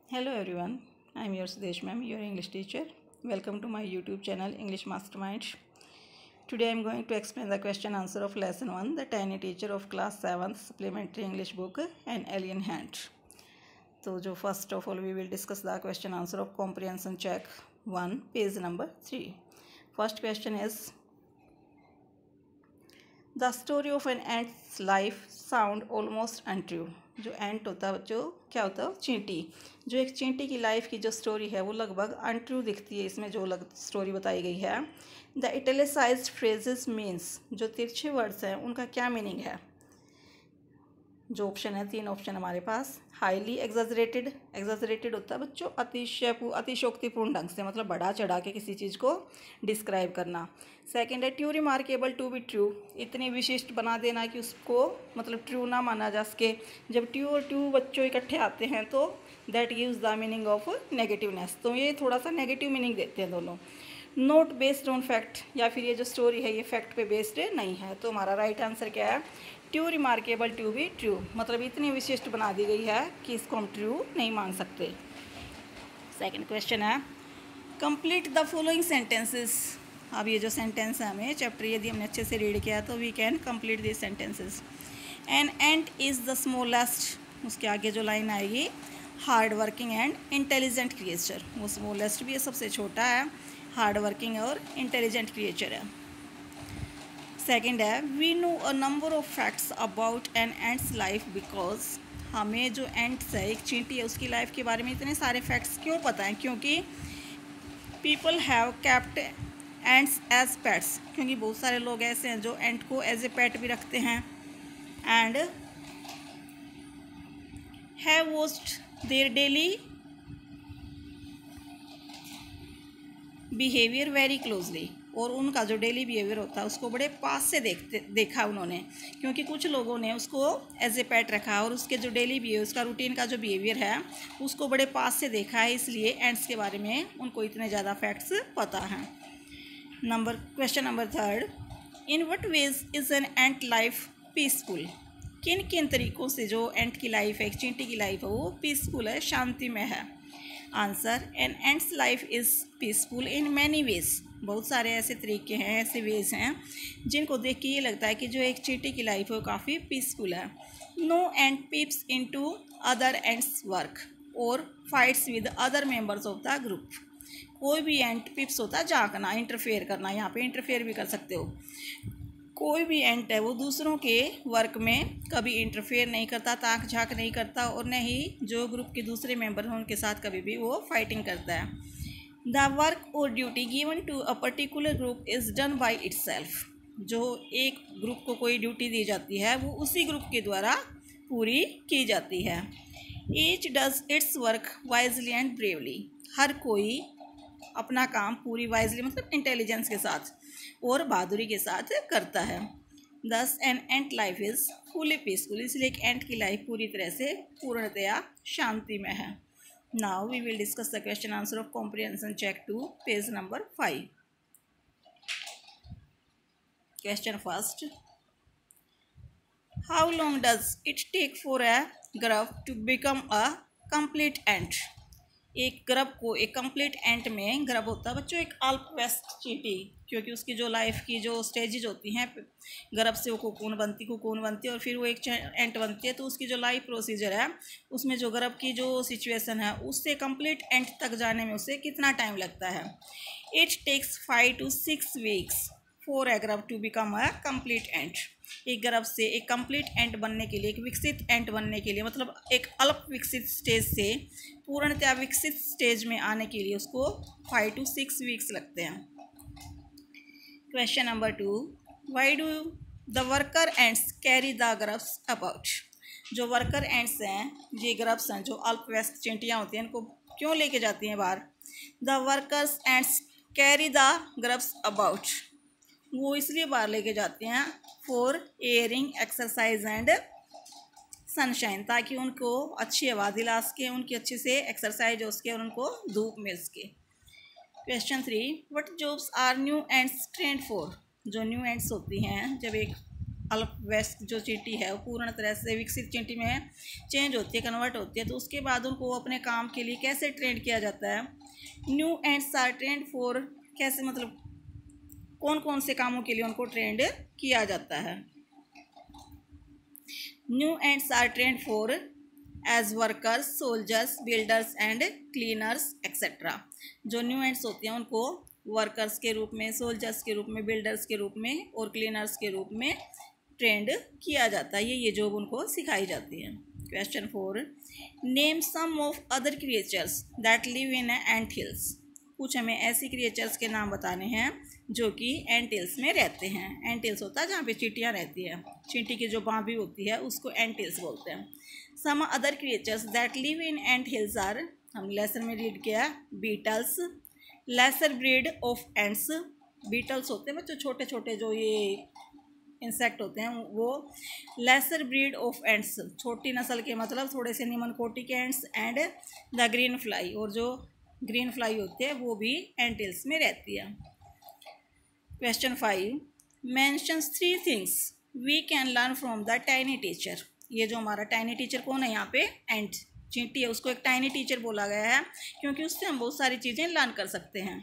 Hello everyone, I am your Sudesh ma'am, your English teacher. Welcome to my YouTube channel English Mastermind. Today I am going to explain the question answer of lesson 1, the tiny teacher of class 7th supplementary English book, An Alien Hand. So first of all we will discuss the question answer of comprehension check 1, page number 3. First question is, the story of an ant's life sound almost untrue. जो एंट होता है जो क्या होता है चींटी, जो एक चींटी की लाइफ की जो स्टोरी है वो लगभग अनट्रू दिखती है इसमें जो स्टोरी बताई गई है. द इटैलिसाइज्ड फ्रेजेस मीन्स, जो तिरछे वर्ड्स हैं उनका क्या मीनिंग है. जो ऑप्शन है 3 ऑप्शन हमारे पास. हाईली एग्जाजरेटेड, एग्जाजरेटेड होता है बच्चों अतिशयोक्तिपूर्ण ढंग से, मतलब बढ़ा चढ़ा के किसी चीज़ को डिस्क्राइब करना. सेकंड है true remarkable to be true, इतनी विशिष्ट बना देना कि उसको मतलब ट्रू ना माना जा सके. जब ट्रू और ट्रू बच्चों इकट्ठे आते हैं तो that gives the meaning of negativeness, तो ये थोड़ा सा नेगेटिव मीनिंग देते हैं दोनों. नोट बेस्ड ऑन फैक्ट, या फिर ये जो स्टोरी है ये फैक्ट पे बेस्ड नहीं है. तो हमारा राइट आंसर क्या है, true remarkable to be true, मतलब इतनी विशिष्ट बना दी गई है कि इसको हम ट्रू नहीं मान सकते. सेकंड क्वेश्चन है, कंप्लीट द फॉलोइंग सेंटेंसेस. अब ये जो सेंटेंस है हमें चैप्टर यदि हमने अच्छे से रीड किया तो we can complete this sentences. An ant is the smallest, उसके आगे जो लाइन आएगी, hard working and intelligent creature, वो स्मॉलेस्ट भी है, सबसे छोटा है, हार्ड वर्किंग और इंटेलिजेंट क्रिएचर है. सेकेंड है, we know a number of facts about an ant's life because, हमें जो एंट्स है एक चींटी है उसकी लाइफ के बारे में इतने सारे फैक्ट्स क्यों पता हैं, क्योंकि people have kept ants as pets, क्योंकि बहुत सारे लोग ऐसे हैं जो एंट को एज ए पेट भी रखते हैं. And have watched their daily behaviour very closely, और उनका जो डेली बिहेवियर होता है उसको बड़े पास से देखा उन्होंने, क्योंकि कुछ लोगों ने उसको एज ए पेट रखा और उसके जो डेली बिहेवियर, उसका रूटीन का जो बिहेवियर है उसको बड़े पास से देखा है, इसलिए एंट्स के बारे में उनको इतने ज़्यादा फैक्ट्स पता हैं. Question number third, in what veg is an ant life peaceful, किन किन तरीक़ों से जो एंट की लाइफ है, एक चींटी की लाइफ है, वो पीसफुल है, शांतिमय है. Answer, an ant's life is peaceful in many ways, बहुत सारे ऐसे तरीके हैं, ऐसे वेज हैं जिनको देख के ये लगता है कि जो एक चींटी की लाइफ है वो काफ़ी पीसफुल है. No ant peeps into other ants work और fights with other members of the group, कोई भी एंट पिप्स होता है झांकना, इंटरफेयर करना, यहाँ पे इंटरफेयर भी कर सकते हो. कोई भी एंट है वो दूसरों के वर्क में कभी इंटरफेयर नहीं करता, ताक झाँक नहीं करता, और न ही जो ग्रुप के दूसरे मेंबर हैं उनके साथ कभी भी वो फाइटिंग करता है. द वर्क और duty given to a particular group is done by itself, जो एक ग्रुप को कोई ड्यूटी दी जाती है वो उसी ग्रुप के द्वारा पूरी की जाती है. Each does its work wisely and bravely, हर कोई अपना काम पूरी वाइजली मतलब इंटेलिजेंस के साथ और बहादुरी के साथ करता है. दस an ant life is fully peaceful, इसलिए एक एंट की लाइफ पूरी तरह से पूर्णतया शांति में है. Now we will discuss the question answer of comprehension check 2, page number 5. Question first, how long does it take for a grub to become a complete ant, एक ग्रब को, एक कंप्लीट एंट में, ग्रब होता है बच्चों एक अल्पवयस्क चींटी, क्योंकि उसकी जो लाइफ की जो स्टेजेज होती हैं, ग्रब से वो कोकून बनती है और फिर वो एक एंट बनती है, तो उसकी जो लाइफ प्रोसीजर है उसमें जो ग्रब की जो सिचुएशन है उससे कंप्लीट एंट तक जाने में उसे कितना टाइम लगता है. It takes 5 to 6 weeks for a grub to become a complete ant, एक ग्रब से एक कंप्लीट एंट बनने के लिए, एक विकसित एंट बनने के लिए, मतलब एक अल्प विकसित स्टेज से पूर्णतया विकसित स्टेज में आने के लिए उसको 5 to 6 weeks लगते हैं. Question number 2, why do the worker ants carry the grubs about, जो वर्कर एंट्स हैं, ये ग्रब्स हैं जो अल्पवयस्क चींटियाँ होती हैं, इनको क्यों लेके जाती हैं बाहर. The workers ants carry the grubs about, वो इसलिए बाहर लेके जाते हैं for airing exercise and sunshine, ताकि उनको अच्छी हवा दिला सके, उनकी अच्छे से एक्सरसाइज हो सके और उनको धूप मिल सके. Question 3, what jobs are new ants trained for, जो न्यू एंट्स होती हैं, जब एक अल्पवयस्क जो चींटी है वो पूर्ण तरह से विकसित चींटी में चेंज होती है, कन्वर्ट होती है, तो उसके बाद उनको अपने काम के लिए कैसे ट्रेंड किया जाता है। New ants are trained for, कैसे मतलब कौन कौन से कामों के लिए उनको ट्रेंड किया जाता है। New ants are trained for as workers, soldiers, builders and cleaners etcetera. जो न्यू एंड्स होते हैं उनको वर्कर्स के रूप में, सोल्जर्स के रूप में, बिल्डर्स के रूप में और क्लीनर्स के रूप में ट्रेंड किया जाता है। ये जॉब उनको सिखाई जाती है। Question 4, name some of other creatures that live in ant hills. कुछ हमें ऐसी क्रिएचर्स के नाम बताने हैं जो कि एंट हिल्स में रहते हैं। एंट हिल्स होता है जहाँ पे चींटियाँ रहती है, चींटी की जो बाँ भी होती है उसको एंट हिल्स बोलते हैं। Some other creatures that live in ant hills are, हम लेसन में रीड किया, beetles, lesser breed of ants. Beetles होते हैं बच्चों छोटे छोटे जो ये इंसेक्ट होते हैं वो लेसर ब्रीड ऑफ एंट्स, छोटी नस्ल के मतलब थोड़े से निम्न कोटि के ants. And the green fly, और जो ग्रीन फ्लाई होती है वो भी एंट हिल्स में रहती है। Question 5, mentions 3 things we can learn from the tiny teacher. ये जो हमारा टाइनी टीचर कौन है यहाँ पे, एंट चींटी है, उसको एक टाइनी टीचर बोला गया है क्योंकि उससे हम बहुत सारी चीज़ें लर्न कर सकते हैं।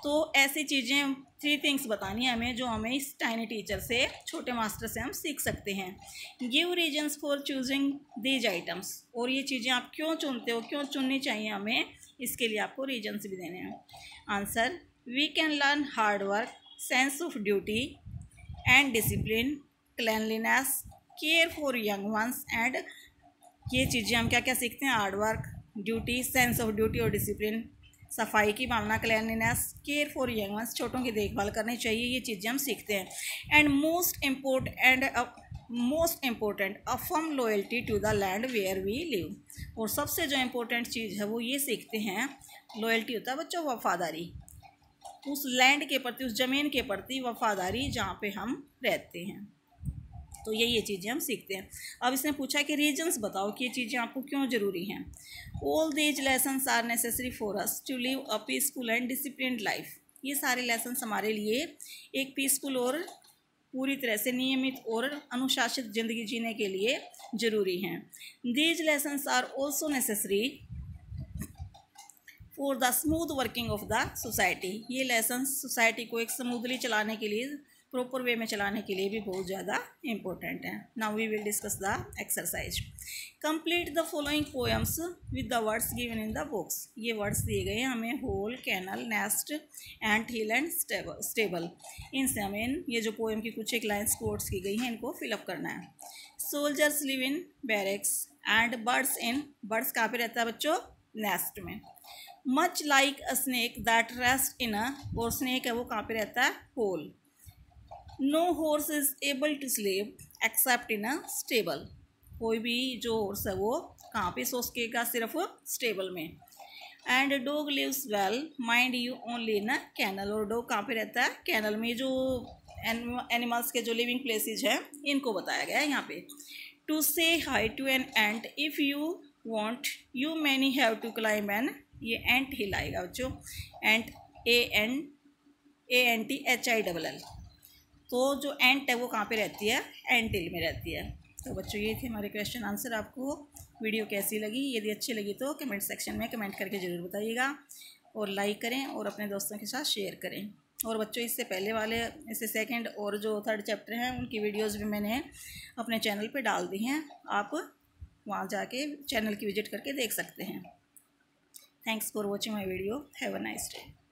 तो ऐसी चीज़ें 3 थिंग्स बतानी है हमें जो हमें इस टाइनी टीचर से, छोटे मास्टर से हम सीख सकते हैं। Give reasons for choosing these items, और ये चीज़ें आप क्यों चुनते हो, क्यों चुननी चाहिए हमें, इसके लिए आपको रीजन्स भी देने हैं। Answer, we can learn hard work, sense of duty and discipline, cleanliness, care for young ones. And ये चीज़ें हम क्या क्या सीखते हैं, hard work, duty, sense of duty और डिसिप्लिन, सफाई की भावना, cleanliness, care for young ones, छोटों की देखभाल करनी चाहिए, ये चीज़ें हम सीखते हैं। And most important a firm loyalty to the land where we live, और सबसे जो इम्पोर्टेंट चीज़ है वो ये सीखते हैं, लॉयल्टी होता है बच्चों वफादारी, उस लैंड के प्रति, उस ज़मीन के प्रति वफादारी जहाँ पे हम रहते हैं। तो ये चीज़ें हम सीखते हैं। अब इसने पूछा कि रीजन्स बताओ कि ये चीज़ें आपको क्यों ज़रूरी हैं। All these lessons are necessary for us to live a peaceful and disciplined life. ये सारे लेसन्स हमारे लिए एक पीसफुल और पूरी तरह से नियमित और अनुशासित ज़िंदगी जीने के लिए ज़रूरी हैं। These lessons are also necessary for the smooth working of the society. ये लेसन्स सोसाइटी को एक स्मूथली चलाने के लिए, प्रॉपर वे में चलाने के लिए भी बहुत ज़्यादा इंपॉर्टेंट है। Now we will discuss the exercise. Complete the following poems with the words given in the books. ये वर्ड्स दिए गए हैं हमें, hole, kennel, nest, ant hill and stable. इनसे हमें ये जो पोएम की कुछ एक लाइन्स कोट्स की गई हैं इनको फिलअप करना है। Soldiers live in barracks and birds in, birds कहाँ पे रहता है बच्चों, नेस्ट में। Much like a snake that rest in a, और स्नेक है वो कहाँ पे रहता है, hole. No horse is able to sleep except in a stable, कोई भी जो हॉर्स है वो कहाँ पे सो सकेगा, सिर्फ स्टेबल में। And dog lives well mind you only in a kennel, और डॉग कहाँ पे रहता है, कैनल में। जो एनिमल्स के जो लिविंग प्लेसेस हैं इनको बताया गया है यहाँ पे। To say high to an ant if you want you many have to climb an, ये एंट हिल आएगा बच्चों, एंट ANTHILL। तो जो एंट है वो कहाँ पे रहती है, एंट हिल में रहती है। तो बच्चों ये थे हमारे क्वेश्चन आंसर। आपको वीडियो कैसी लगी, यदि अच्छी लगी तो कमेंट सेक्शन में कमेंट करके ज़रूर बताइएगा, और लाइक करें और अपने दोस्तों के साथ शेयर करें। और बच्चों इससे पहले वाले, इससे सेकंड और जो थर्ड चैप्टर हैं उनकी वीडियोस भी मैंने अपने चैनल पे डाल दी हैं, आप वहाँ जाके चैनल की विजिट करके देख सकते हैं। Thanks for watching my video, have a nice day.